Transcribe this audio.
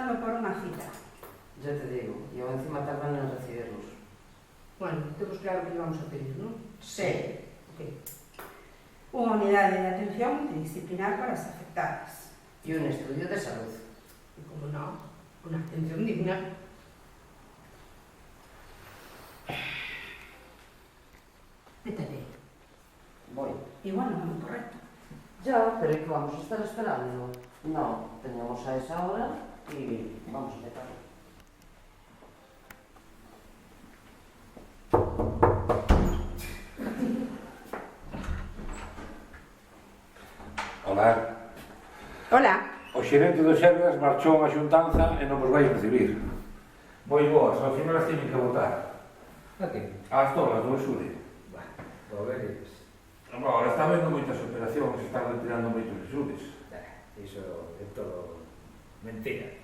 aguardando por unha cita. Ya te digo, e ao encima tardan en recibirlos. Bueno, temos claro que vamos a pedir, non? Sí. Ok. Unha unidade de atención multidisciplinar para as afectadas. E un estudio de salud. E como non, unha atención digna. Vete aí. Voy. Igual non é moi correcto. Ya, pero é que vamos a estar esperando. No, teníamos a esa hora e vamos a empezar. Hola. Hola. O xerente do Xergas marchou a unha xuntanza e non vos vai recibir. Moi boas, ao final as teñen que votar. A que? As tolas do Exude. Vou ver, pues, Agora está vendo moitas operacións, están retirando moitos Exudes. iso é todo mentira.